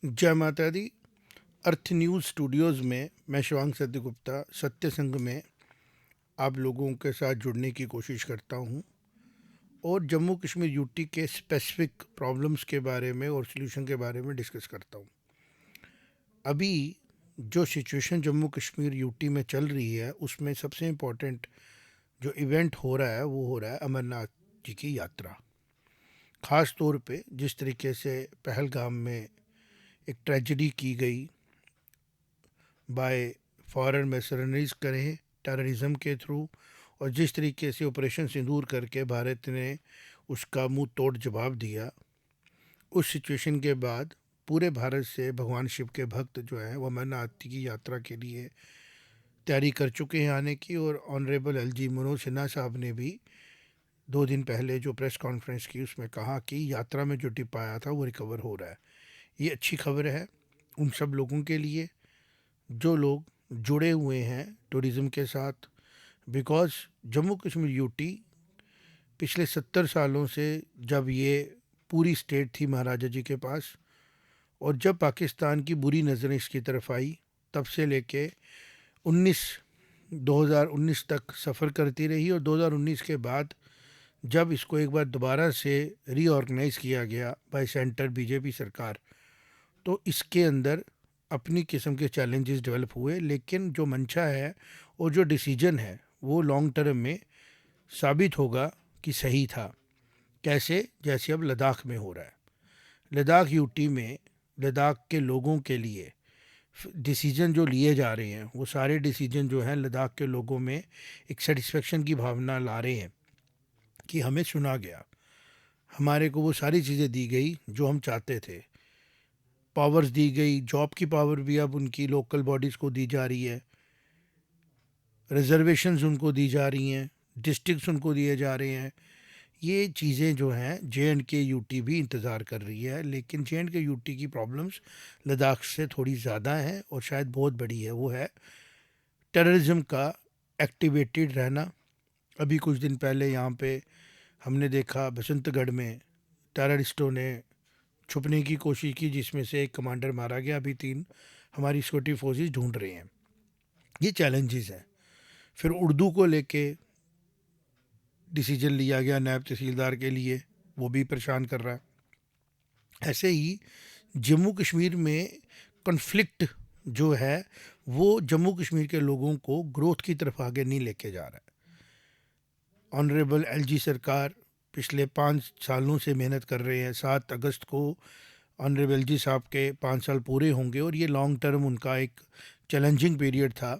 जय माता दी। अर्थ news Studios में मैं शिवांग सत्यगुप्ता सत्य संग में आप लोगों के साथ जुड़ने की कोशिश करता हूँ और जम्मू कश्मीर यूटी के स्पेसिफिक प्रॉब्लम्स के बारे में और सॉल्यूशन के बारे में डिस्कस करता हूँ। अभी जो सिचुएशन जम्मू कश्मीर यूटी में चल रही है उसमें सबसे इम्पोर्टेंट जो इवेंट हो रहा है वो हो रहा है अमरनाथ जी की यात्रा। ख़ास तौर पे जिस तरीके से पहलगाम में एक ट्रेजिडी की गई बाय फॉरेन मर्सनरीज करें टेररिज्म के थ्रू, और जिस तरीके से ऑपरेशन सिंदूर करके भारत ने उसका मुंह तोड़ जवाब दिया, उस सिचुएशन के बाद पूरे भारत से भगवान शिव के भक्त जो हैं वो अमरनाथ की यात्रा के लिए तैयारी कर चुके हैं आने की। और ऑनरेबल एलजी मनोज सिन्हा साहब ने भी 2 दिन पहले जो प्रेस कॉन्फ्रेंस की उसमें कहा कि यात्रा में जो टिप आया था वो रिकवर हो रहा है। ये अच्छी खबर है उन सब लोगों के लिए जो लोग जुड़े हुए हैं टूरिज़्म के साथ, बिकॉज़ जम्मू कश्मीर यूटी पिछले 70 सालों से, जब ये पूरी स्टेट थी महाराजा जी के पास और जब पाकिस्तान की बुरी नज़रें इसकी तरफ आई, तब से लेके 19 2019 तक सफ़र करती रही। और 2019 के बाद जब इसको एक बार दोबारा से रीऑर्गेनाइज़ किया गया बाय सेंटर बीजेपी सरकार, तो इसके अंदर अपनी किस्म के चैलेंजेस डेवलप हुए, लेकिन जो मंशा है और जो डिसीजन है वो लॉन्ग टर्म में साबित होगा कि सही था। कैसे? जैसे अब लद्दाख में हो रहा है। लद्दाख यूटी में लद्दाख के लोगों के लिए डिसीजन जो लिए जा रहे हैं वो सारे डिसीजन जो हैं लद्दाख के लोगों में एक सेटिस्फेक्शन की भावना ला रहे हैं कि हमें सुना गया, हमारे को वो सारी चीज़ें दी गई जो हम चाहते थे। पावर्स दी गई, जॉब की पावर भी अब उनकी लोकल बॉडीज़ को दी जा रही है, रिजर्वेशंस उनको दी जा रही हैं, डिस्ट्रिक्ट्स उनको दिए जा रहे हैं। ये चीज़ें जो हैं जे एंड के यूटी भी इंतज़ार कर रही है, लेकिन जे एंड के यूटी की प्रॉब्लम्स लद्दाख से थोड़ी ज़्यादा हैं और शायद बहुत बड़ी है। वो है टेररिज्म का एक्टिवेटेड रहना। अभी कुछ दिन पहले यहाँ पे हमने देखा बसंतगढ़ में टेररिस्टों ने छुपने की कोशिश की जिसमें से एक कमांडर मारा गया। अभी 3 हमारी सिक्योरिटी फोर्सेस ढूंढ रहे हैं। ये चैलेंजेस हैं। फिर उर्दू को लेके डिसीजन लिया गया नायब तहसीलदार के लिए, वो भी परेशान कर रहा है। ऐसे ही जम्मू कश्मीर में कॉन्फ्लिक्ट जो है वो जम्मू कश्मीर के लोगों को ग्रोथ की तरफ आगे नहीं लेके जा रहा है। ऑनरेबल एलजी सरकार पिछले 5 सालों से मेहनत कर रहे हैं। 7 अगस्त को ऑनरेबल एलजी साहब के 5 साल पूरे होंगे और ये लॉन्ग टर्म उनका एक चैलेंजिंग पीरियड था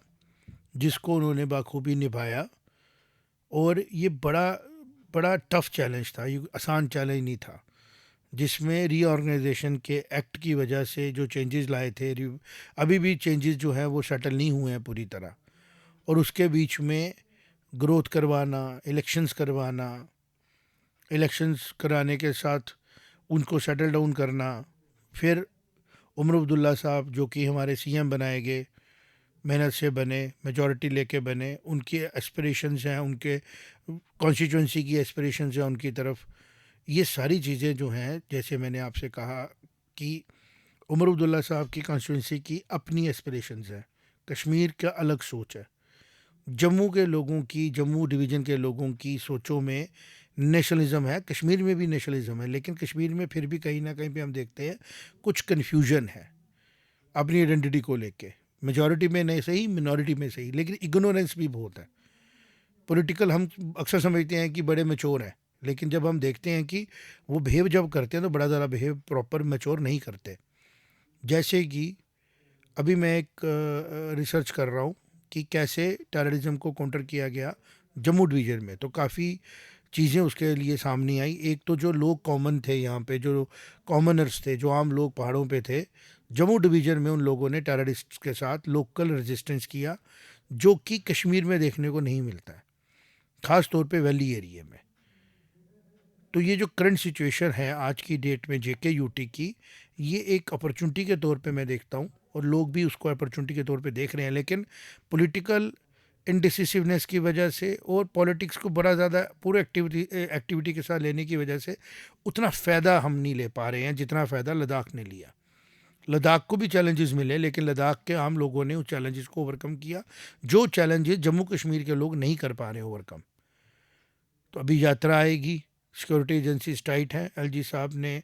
जिसको उन्होंने बाखूबी निभाया। और ये बड़ा बड़ा टफ चैलेंज था, ये आसान चैलेंज नहीं था, जिसमें रीऑर्गेनाइजेशन के एक्ट की वजह से जो चेंजेस लाए थे, अभी भी चेंजेस जो हैं वो सेटल नहीं हुए हैं पूरी तरह। और उसके बीच में ग्रोथ करवाना, इलेक्शंस कराने के साथ उनको सेटल डाउन करना। फिर उमर अब्दुल्ला साहब जो कि हमारे सीएम बनाए गए, मेहनत से बने, मेजॉरिटी लेके बने, उनकी एस्पिरेशंस हैं, उनके कॉन्स्टिट्यूंसी की एस्पिरेशंस हैं उनकी तरफ। ये सारी चीज़ें जो हैं, जैसे मैंने आपसे कहा कि उमर अब्दुल्ला साहब की कॉन्स्टिट्यूंसी की अपनी एस्पिरेशंस हैं, कश्मीर का अलग सोच है, जम्मू के लोगों की, जम्मू डिवीज़न के लोगों की सोचों में नेशनलिज्म है, कश्मीर में भी नेशनलिज्म है, लेकिन कश्मीर में फिर भी कहीं ना कहीं पे हम देखते हैं कुछ कन्फ्यूजन है अपनी आइडेंटिटी को लेके। मेजॉरिटी में नहीं सही, मिनॉरिटी में सही, लेकिन इग्नोरेंस भी बहुत है। पॉलिटिकल हम अक्सर समझते हैं कि बड़े मैच्योर हैं, लेकिन जब हम देखते हैं कि वो बिहेव जब करते हैं तो बड़ा ज़्यादा बिहेव प्रॉपर मैच्योर नहीं करते। जैसे कि अभी मैं एक रिसर्च कर रहा हूँ कि कैसे टेररिज्म को काउंटर किया गया जम्मू डिवीज़न में, तो काफ़ी चीज़ें उसके लिए सामने आई। एक तो जो लोग कॉमन थे यहाँ पे, जो कॉमनर्स थे, जो आम लोग पहाड़ों पे थे, जम्मू डिवीज़न में उन लोगों ने टेररिस्ट के साथ लोकल रेजिस्टेंस किया, जो कि कश्मीर में देखने को नहीं मिलता है, ख़ास तौर पे वैली एरिया में। तो ये जो करंट सिचुएशन है आज की डेट में जेके यूटी की, ये एक अपॉर्चुनिटी के तौर पे मैं देखता हूँ और लोग भी उसको अपॉर्चुनिटी के तौर पे देख रहे हैं। लेकिन पॉलिटिकल इनडिसिसिवनेस की वजह से और पॉलिटिक्स को बड़ा ज़्यादा पूरे एक्टिविटी के साथ लेने की वजह से उतना फ़ायदा हम नहीं ले पा रहे हैं जितना फ़ायदा लद्दाख ने लिया। लद्दाख को भी चैलेंजेस मिले, लेकिन लद्दाख के आम लोगों ने उस चैलेंजेस को ओवरकम किया, जो चैलेंजेस जम्मू कश्मीर के लोग नहीं कर पा रहे ओवरकम। तो अभी यात्रा आएगी, सिक्योरिटी एजेंसीज टाइट हैं, एलजी साहब ने,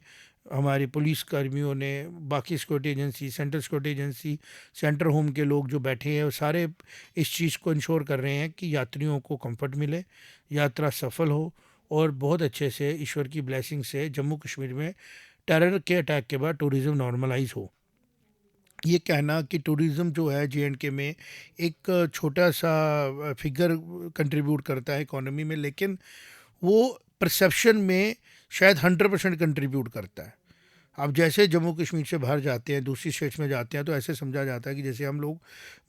हमारे पुलिस कर्मियों ने, बाकी security agency, central security agency, centre home के लोग जो बैठे हैं वो सारे इस चीज़ को इंश्योर कर रहे हैं कि यात्रियों को कंफर्ट मिले, यात्रा सफल हो, और बहुत अच्छे से ईश्वर की ब्लेसिंग से जम्मू कश्मीर में टेरर के अटैक के बाद टूरिज़्म नॉर्मलाइज हो। ये कहना कि टूरिज़्म जो है जे.एंड.के में एक छोटा सा फिगर कंट्रीब्यूट करता है इकोनॉमी में, लेकिन वो परसेप्शन में शायद 100% कंट्रीब्यूट करता है। आप जैसे जम्मू कश्मीर से बाहर जाते हैं, दूसरी स्टेट्स में जाते हैं, तो ऐसे समझा जाता है कि जैसे हम लोग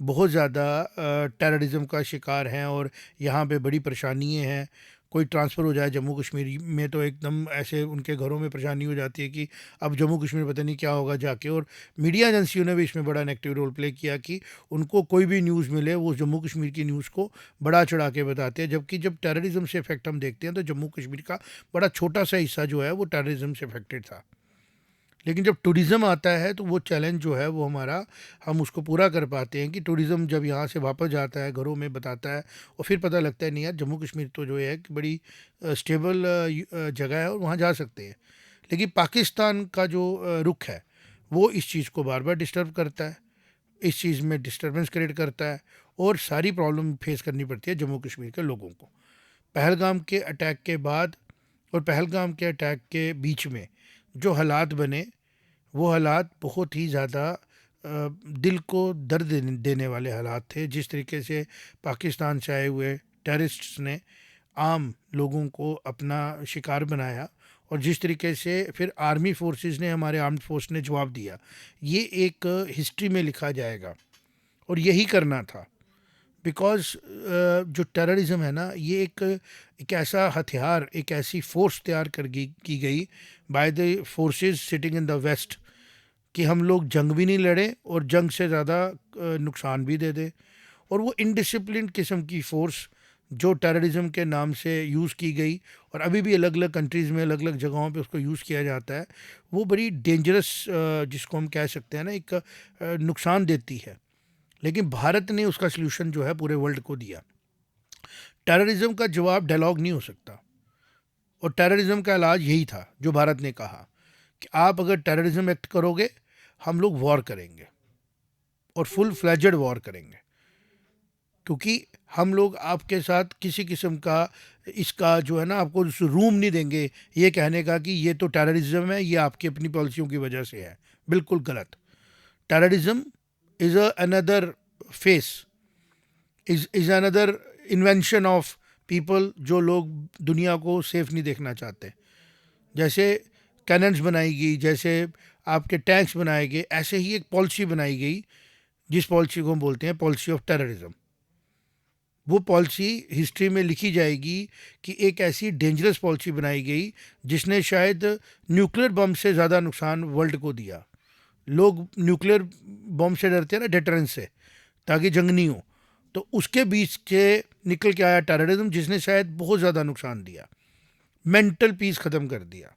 बहुत ज़्यादा टेररिज्म का शिकार हैं और यहाँ पे बड़ी परेशानियाँ हैं। कोई ट्रांसफ़र हो जाए जम्मू कश्मीर में तो एकदम ऐसे उनके घरों में परेशानी हो जाती है कि अब जम्मू कश्मीर पता नहीं क्या होगा जाके। और मीडिया एजेंसियों ने भी इसमें बड़ा नेगेटिव रोल प्ले किया कि उनको कोई भी न्यूज़ मिले वो जम्मू कश्मीर की न्यूज़ को बढ़ा चढ़ा के बताते हैं, जबकि जब टेररिज्म से इफेक्ट हम देखते हैं तो जम्मू कश्मीर का बड़ा छोटा सा हिस्सा जो है वो टेररिज्म से इफेक्टेड था। लेकिन जब टूरिज़्म आता है तो वो चैलेंज जो है वो हमारा, हम उसको पूरा कर पाते हैं कि टूरिज़्म जब यहाँ से वापस जाता है घरों में बताता है, और फिर पता लगता है नहीं यार जम्मू कश्मीर तो जो है कि बड़ी स्टेबल जगह है और वहाँ जा सकते हैं। लेकिन पाकिस्तान का जो रुख है वो इस चीज़ को बार बार डिस्टर्ब करता है, इस चीज़ में डिस्टर्बेंस क्रिएट करता है, और सारी प्रॉब्लम फेस करनी पड़ती है जम्मू कश्मीर के लोगों को। पहलगाम के अटैक के बाद और पहलगाम के अटैक के बीच में जो हालात बने, वो हालात बहुत ही ज़्यादा दिल को दर्द देने वाले हालात थे। जिस तरीके से पाकिस्तान से आए हुए टेररिस्ट्स ने आम लोगों को अपना शिकार बनाया, और जिस तरीके से फिर आर्मी फोर्सेस ने, हमारे आर्म्ड फोर्स ने जवाब दिया, ये एक हिस्ट्री में लिखा जाएगा। और यही करना था, बिकॉज़ जो टेररिज्म है ना, ये एक ऐसा हथियार, एक ऐसी फोर्स तैयार कर की गई by the forces sitting in the west कि हम लोग जंग भी नहीं लड़े और जंग से ज़्यादा नुकसान भी दे दे। और वो इनडिसिप्लिन किस्म की फ़ोर्स जो टेररिज्म के नाम से यूज़ की गई, और अभी भी अलग अलग कंट्रीज़ में अलग अलग जगहों पे उसको यूज़ किया जाता है, वो बड़ी डेंजरस, जिसको हम कह सकते हैं ना, एक नुकसान देती है। लेकिन भारत ने उसका सलूशन जो है पूरे वर्ल्ड को दिया। टेररिज्म का जवाब डायलॉग नहीं हो सकता, और टेररिज्म का इलाज यही था जो भारत ने कहा कि आप अगर टेररिज्म एक्ट करोगे हम लोग वॉर करेंगे, और फुल फ्लैजेड वॉर करेंगे, क्योंकि हम लोग आपके साथ किसी किस्म का इसका जो है ना, आपको रूम नहीं देंगे ये कहने का कि ये तो टेररिज्म है, ये आपकी अपनी पॉलिसियों की वजह से है। बिल्कुल गलत। Terrorism is another face, is another invention of people, जो लोग दुनिया को सेफ नहीं देखना चाहते। जैसे कैनन्स बनाई गई, जैसे आपके टैंक्स बनाए गए, ऐसे ही एक पॉलिसी बनाई गई जिस पॉलिसी को हम बोलते हैं पॉलिसी ऑफ टेररिज्म। वो पॉलिसी हिस्ट्री में लिखी जाएगी कि एक ऐसी डेंजरस पॉलिसी बनाई गई जिसने शायद न्यूक्लियर बम से ज़्यादा नुकसान वर्ल्ड को दिया। लोग न्यूक्लियर बम से डरते हैं ना, डेटरेंस से, ताकि जंग नहीं हो। तो उसके बीच से निकल के आया टेररिज्म, जिसने शायद बहुत ज़्यादा नुकसान दिया, मेंटल पीस ख़त्म कर दिया।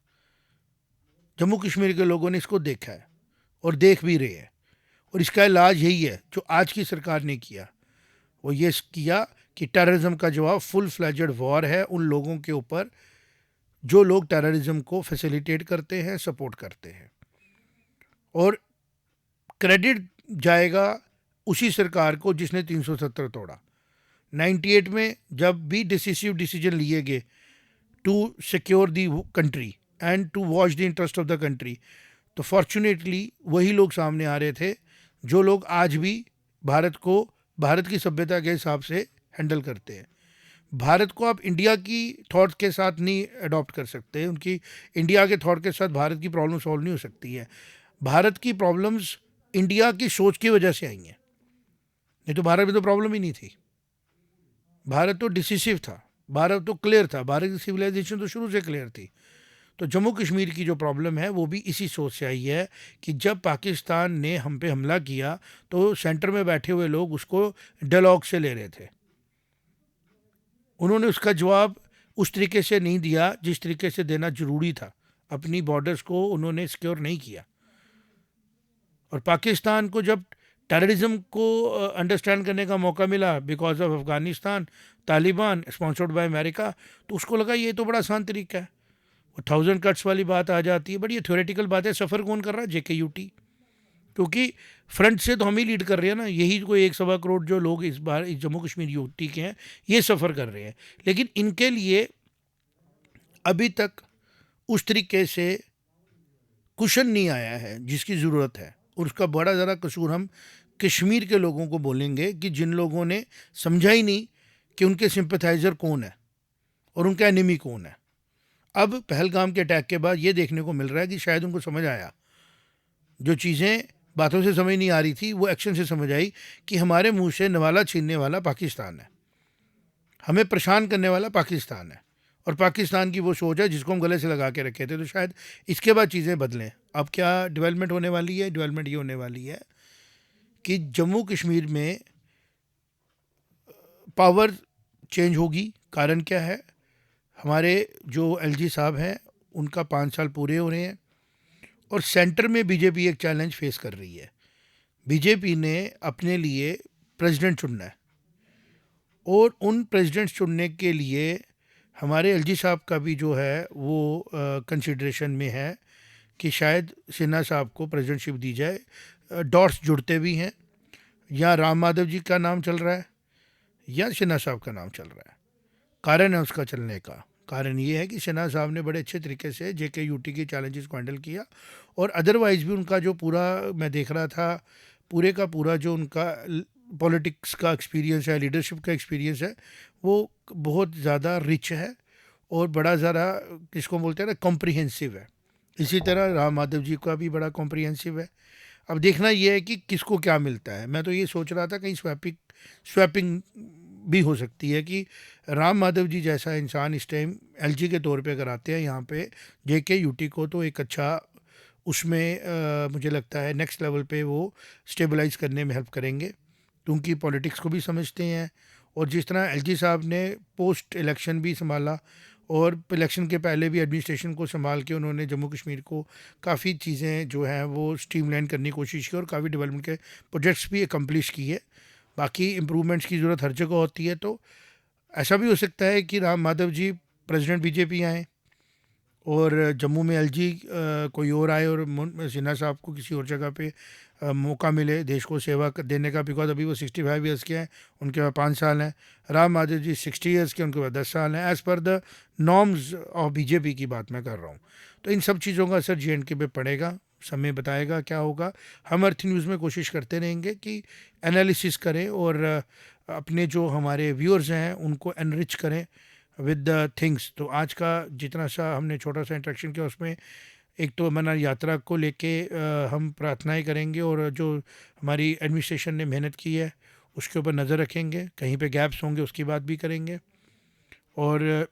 जम्मू कश्मीर के लोगों ने इसको देखा है और देख भी रहे हैं, और इसका इलाज यही है जो आज की सरकार ने किया। वो ये किया कि टेररिज्म का जवाब फुल फ्लैजेड वॉर है उन लोगों के ऊपर जो लोग टेररिज्म को फैसिलिटेट करते हैं, सपोर्ट करते हैं। और क्रेडिट जाएगा उसी सरकार को जिसने 370 तोड़ा। 98 में जब भी डिसिसिव डिसीजन लिए गए to secure the country and to watch the interest of the country, तो फॉर्चुनेटली वही लोग सामने आ रहे थे जो लोग आज भी भारत को भारत की सभ्यता के हिसाब से हैंडल करते हैं। भारत को आप इंडिया की थॉट के साथ नहीं अडॉप्ट कर सकते, उनकी इंडिया के थॉट के साथ भारत की प्रॉब्लम सॉल्व नहीं हो सकती है। भारत की प्रॉब्लम्स इंडिया की सोच की वजह से आई हैं, नहीं तो भारत में तो प्रॉब्लम ही नहीं थी। भारत तो डिसिसिव था, भारत तो क्लियर था, भारत की सिविलाइजेशन तो शुरू से क्लियर थी। तो जम्मू कश्मीर की जो प्रॉब्लम है वो भी इसी सोच से आई है कि जब पाकिस्तान ने हम पे हमला किया तो सेंटर में बैठे हुए लोग उसको डायलॉग से ले रहे थे। उन्होंने उसका जवाब उस तरीके से नहीं दिया जिस तरीके से देना ज़रूरी था। अपनी बॉर्डर्स को उन्होंने सिक्योर नहीं किया, और पाकिस्तान को जब टेररिज्म को अंडरस्टैंड करने का मौका मिला because of Afghanistan, Taliban sponsored by America, तो उसको लगा ये तो बड़ा आसान तरीका है। वो 1000 कट्स वाली बात आ जाती है, बट ये थ्योरेटिकल बात है। सफ़र कौन कर रहा है? JKUT, क्योंकि फ्रंट से तो हम ही लीड कर रहे हैं ना। यही कोई 1 सवा करोड़ जो लोग इस बार इस जम्मू कश्मीर यूटी के हैं, ये सफ़र कर रहे हैं। लेकिन इनके लिए अभी तक उस तरीके से कुशन नहीं आया है जिसकी ज़रूरत है, और उसका बड़ा ज़रा कसूर हम कश्मीर के लोगों को बोलेंगे कि जिन लोगों ने समझा ही नहीं कि उनके सिंपथाइज़र कौन है और उनका एनिमी कौन है। अब पहलगाम के अटैक के बाद ये देखने को मिल रहा है कि शायद उनको समझ आया, जो चीज़ें बातों से समझ नहीं आ रही थी वो एक्शन से समझ आई कि हमारे मुंह से नवाला छीनने वाला पाकिस्तान है, हमें परेशान करने वाला पाकिस्तान है, और पाकिस्तान की वो सोच है जिसको हम गले से लगा के रखे थे। तो शायद इसके बाद चीज़ें बदलें। अब क्या डेवलपमेंट होने वाली है? डेवलपमेंट ये होने वाली है कि जम्मू कश्मीर में पावर चेंज होगी। कारण क्या है? हमारे जो LG साहब हैं उनका 5 साल पूरे हो रहे हैं, और सेंटर में बीजेपी एक चैलेंज फेस कर रही है। बीजेपी ने अपने लिए प्रेसिडेंट चुनना है, और उन प्रेसिडेंट चुनने के लिए हमारे LG साहब का भी जो है वो कंसिडरेशन में है कि शायद सिन्हा साहब को प्रेसिडेंटशिप दी जाए। डॉट्स जुड़ते भी हैं, या राम माधव जी का नाम चल रहा है या सिन्हा साहब का नाम चल रहा है। कारण है उसका चलने का, कारण ये है कि सिन्हा साहब ने बड़े अच्छे तरीके से JKUT की चैलेंजेस को हैंडल किया, और अदरवाइज़ भी उनका जो पूरा मैं देख रहा था, पूरे का पूरा जो उनका पॉलिटिक्स का एक्सपीरियंस है, लीडरशिप का एक्सपीरियंस है, वो बहुत ज़्यादा रिच है और बड़ा ज़्यादा किसको बोलते हैं ना, कॉम्प्रिहेंसिव है। इसी तरह राम माधव जी का भी बड़ा कॉम्प्रिहेंसिव है। अब देखना ये है कि किसको क्या मिलता है। मैं तो ये सोच रहा था कहीं स्वैपिंग भी हो सकती है कि राम माधव जी जैसा इंसान इस टाइम LG के तौर पे अगर आते हैं यहाँ पे JKUT को, तो एक अच्छा उसमें मुझे लगता है नेक्स्ट लेवल पे वो स्टेबलाइज करने में हेल्प करेंगे, क्योंकि पॉलिटिक्स को भी समझते हैं। और जिस तरह LG साहब ने पोस्ट इलेक्शन भी संभाला, और इलेक्शन के पहले भी एडमिनिस्ट्रेशन को संभाल के उन्होंने जम्मू कश्मीर को काफ़ी चीज़ें जो हैं वो स्ट्रीमलाइन करने की कोशिश की, और काफ़ी डेवलपमेंट के प्रोजेक्ट्स भी एकम्प्लिश किए। बाकी इम्प्रूवमेंट्स की ज़रूरत हर जगह होती है। तो ऐसा भी हो सकता है कि राम माधव जी प्रेसिडेंट बीजेपी आए, और जम्मू में LG कोई और आए, और सिन्हा साहब को किसी और जगह पे मौका मिले देश को सेवा देने का। बिकॉज अभी वो 65 ईयर्स के हैं, उनके पास 5 साल हैं। राम माधव जी 60 ईयर्स के, उनके पास 10 साल हैं। As per the norms of BJP की बात मैं कर रहा हूँ। तो इन सब चीज़ों का असर JNK पे पड़ेगा, समय बताएगा क्या होगा। हम अर्थ न्यूज़ में कोशिश करते रहेंगे कि एनालिसिस करें, और अपने जो हमारे व्यूअर्स हैं उनको एनरिच करें विद द थिंग्स। तो आज का जितना सा हमने छोटा सा इंट्रैक्शन किया, उसमें एक तो अमरनाथ यात्रा को लेके हम प्रार्थनाएं करेंगे, और जो हमारी एडमिनिस्ट्रेशन ने मेहनत की है उसके ऊपर नज़र रखेंगे, कहीं पे गैप्स होंगे उसकी बात भी करेंगे। और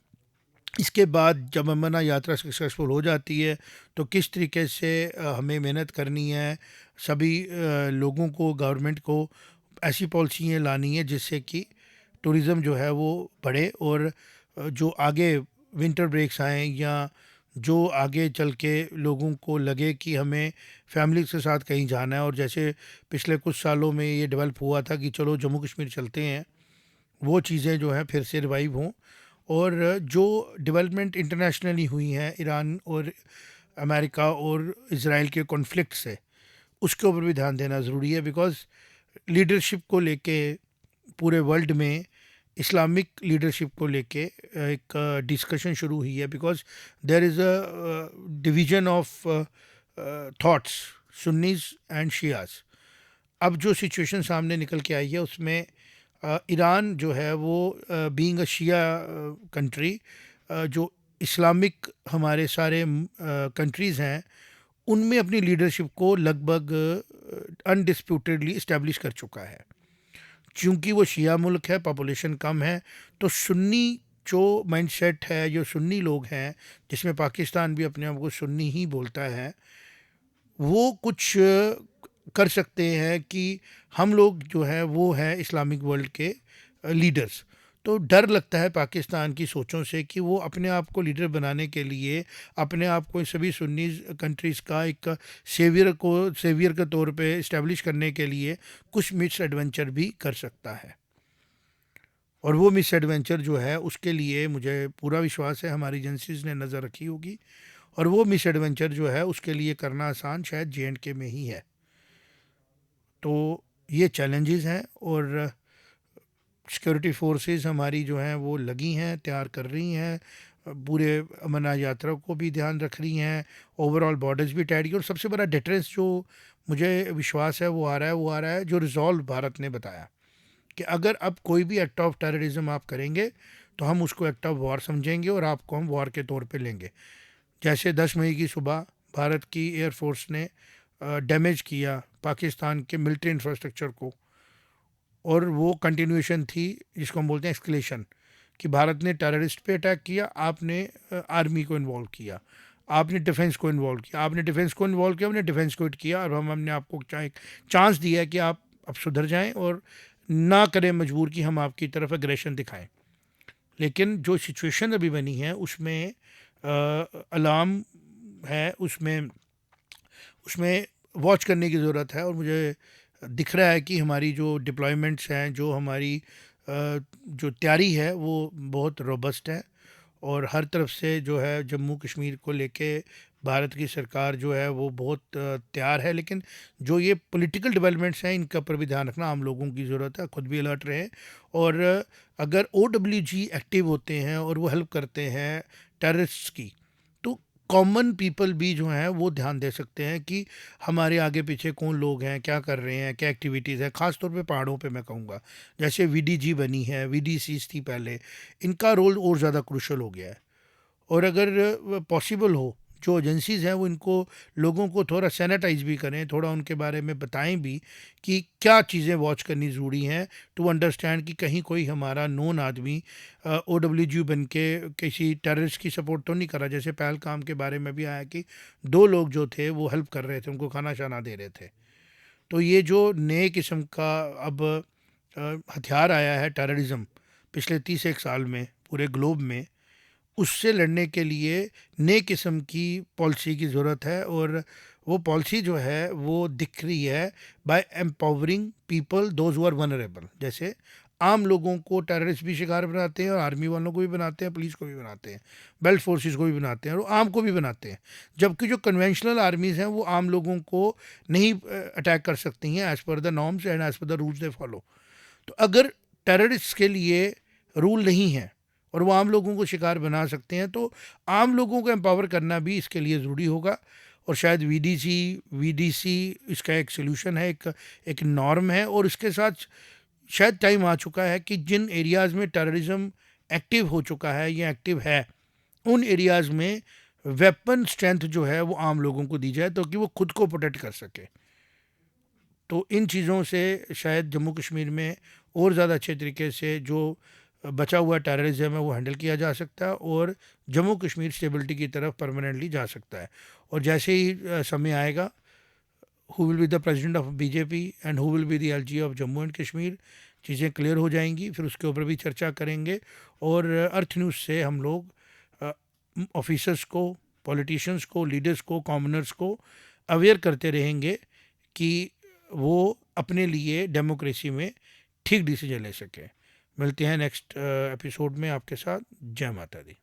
इसके बाद जब अमरनाथ यात्रा सक्सेसफुल हो जाती है तो किस तरीके से हमें मेहनत करनी है, सभी लोगों को, गवर्नमेंट को ऐसी पॉलिसियाँ लानी है जिससे कि टूरिज़्म जो है वो बढ़े, और जो आगे विंटर ब्रेक्स आएँ, या जो आगे चल के लोगों को लगे कि हमें फैमिली के साथ कहीं जाना है, और जैसे पिछले कुछ सालों में ये डेवलप हुआ था कि चलो जम्मू कश्मीर चलते हैं, वो चीज़ें जो हैं फिर से रिवाइव हों। और जो डेवलपमेंट इंटरनेशनली हुई हैं ईरान और अमेरिका और इज़राइल के कॉन्फ्लिक्ट से, उसके ऊपर भी ध्यान देना ज़रूरी है। बिकॉज़ लीडरशिप को लेके पूरे वर्ल्ड में इस्लामिक लीडरशिप को लेके एक डिस्कशन शुरू हुई है। Because there is a division of thoughts, Sunnis and Shias. अब जो सिचुएशन सामने निकल के आई है उसमें ईरान जो है वो बीइंग अ शिया कंट्री, जो इस्लामिक हमारे सारे कंट्रीज़ हैं उनमें अपनी लीडरशिप को लगभग अनडिस्प्यूटेडली इस्टेब्लिश कर चुका है। चूँकि वो शिया मुल्क है, पॉपुलेशन कम है, तो सुन्नी जो माइंडसेट है, जो सुन्नी लोग हैं, जिसमें पाकिस्तान भी अपने आप को सुन्नी ही बोलता है, वो कुछ कर सकते हैं कि हम लोग जो है वो है इस्लामिक वर्ल्ड के लीडर्स। तो डर लगता है पाकिस्तान की सोचों से कि वो अपने आप को लीडर बनाने के लिए अपने आप को इन सभी सुन्नी कंट्रीज़ का एक सेवियर के तौर पे इस्टेब्लिश करने के लिए कुछ मिस एडवेंचर भी कर सकता है। और वो मिस एडवेंचर जो है उसके लिए मुझे पूरा विश्वास है हमारी एजेंसीज ने नज़र रखी होगी, और वो मिस एडवेंचर जो है उसके लिए करना आसान शायद जे में ही है। तो ये चैलेंजेस हैं, और सिक्योरिटी फोर्सेस हमारी जो हैं वो लगी हैं, तैयार कर रही हैं, पूरे अमरनाथ यात्रा को भी ध्यान रख रही हैं, ओवरऑल बॉर्डर्स भी टाइट की। और सबसे बड़ा डिटरेंस जो मुझे विश्वास है वो आ रहा है जो रिजॉल्व भारत ने बताया कि अगर अब कोई भी एक्ट ऑफ टेररिज्म आप करेंगे तो हम उसको एक्ट ऑफ वॉर समझेंगे और आपको हम वॉर के तौर पे लेंगे। जैसे 10 मई की सुबह भारत की एयरफोर्स ने डैमेज किया पाकिस्तान के मिलिट्री इंफ्रास्ट्रक्चर को, और वो कंटिन्यूएशन थी जिसको हम बोलते हैं एस्केलेशन, कि भारत ने टेररिस्ट पे अटैक किया, आपने आर्मी को इन्वॉल्व किया, आपने डिफेंस को इन्वॉल्व किया, आपने डिफेंस को इन्वॉल्व किया, हमने डिफेंस को हिट किया, और हमने आपको एक चांस दिया है कि आप अब सुधर जाएं और ना करें मजबूर कि हम आपकी तरफ एग्रेशन दिखाएं। लेकिन जो सिचुएशन अभी बनी है उसमें अलार्म है, उसमें उसमें वॉच करने की ज़रूरत है। और मुझे दिख रहा है कि हमारी जो डिप्लॉयमेंट्स हैं, जो हमारी जो तैयारी है वो बहुत रोबस्ट है, और हर तरफ से जो है जम्मू कश्मीर को लेके भारत की सरकार जो है वो बहुत तैयार है। लेकिन जो ये पॉलिटिकल डेवलपमेंट्स हैं इनका पर भी ध्यान रखना आम लोगों की ज़रूरत है, खुद भी अलर्ट रहे। और अगर OWG एक्टिव होते हैं और वो हेल्प करते हैं टेररिस्ट्स की, तो कॉमन पीपल भी जो हैं वो ध्यान दे सकते हैं कि हमारे आगे पीछे कौन लोग हैं, क्या कर रहे हैं, क्या एक्टिविटीज़ है। ख़ास तौर पे पहाड़ों पे मैं कहूँगा, जैसे VDG बनी है, VDCs थी पहले, इनका रोल और ज़्यादा क्रूशल हो गया है। और अगर पॉसिबल हो जो एजेंसीज़ हैं वो इनको लोगों को थोड़ा सैनिटाइज भी करें, थोड़ा उनके बारे में बताएं भी कि क्या चीज़ें वॉच करनी ज़रूरी हैं, टू अंडरस्टैंड कि कहीं कोई हमारा नोन आदमी OWG बन के किसी टेररिस्ट की सपोर्ट तो नहीं कर रहा। जैसे पहलगाम के बारे में भी आया कि 2 लोग जो थे वो हेल्प कर रहे थे, उनको खाना शाना दे रहे थे। तो ये जो नए किस्म का अब हथियार आया है टेररिज्म पिछले 30 एक साल में पूरे ग्लोब में, उससे लड़ने के लिए नए किस्म की पॉलिसी की ज़रूरत है। और वो पॉलिसी जो है वो दिख रही है by empowering people those who are vulnerable. जैसे आम लोगों को टेररिस्ट भी शिकार बनाते हैं, और आर्मी वालों को भी बनाते हैं, पुलिस को भी बनाते हैं, बेल्ट फोर्सेस को भी बनाते हैं, और आम को भी बनाते हैं। जबकि जो कन्वेंशनल आर्मीज़ हैं वो आम लोगों को नहीं अटैक कर सकती हैं as per the norms and as per the rules they follow. तो अगर टेररिस्ट के लिए रूल नहीं है और वो आम लोगों को शिकार बना सकते हैं, तो आम लोगों को एम्पावर करना भी इसके लिए ज़रूरी होगा। और शायद VDC इसका एक सोल्यूशन है, एक नॉर्म है। और इसके साथ शायद टाइम आ चुका है कि जिन एरियाज़ में टेररिज्म एक्टिव हो चुका है या एक्टिव है, उन एरियाज़ में वेपन स्ट्रेंथ जो है वो आम लोगों को दी जाए ताकि वो खुद को प्रोटेक्ट कर सके। तो इन चीज़ों से शायद जम्मू कश्मीर में और ज़्यादा अच्छे तरीके से जो बचा हुआ टेररिज्म है वो हैंडल किया जा सकता है, और जम्मू कश्मीर स्टेबिलिटी की तरफ परमानेंटली जा सकता है। और जैसे ही समय आएगा, who will be the president of BJP and who will be the LG of Jammu and Kashmir, चीज़ें क्लियर हो जाएंगी, फिर उसके ऊपर भी चर्चा करेंगे। और अर्थ न्यूज़ से हम लोग ऑफिसर्स को, पॉलिटिशियंस को, लीडर्स को, कॉमनर्स को अवेयर करते रहेंगे कि वो अपने लिए डेमोक्रेसी में ठीक डिसीजन ले सकें। मिलते हैं नेक्स्ट एपिसोड में आपके साथ। जय माता दी।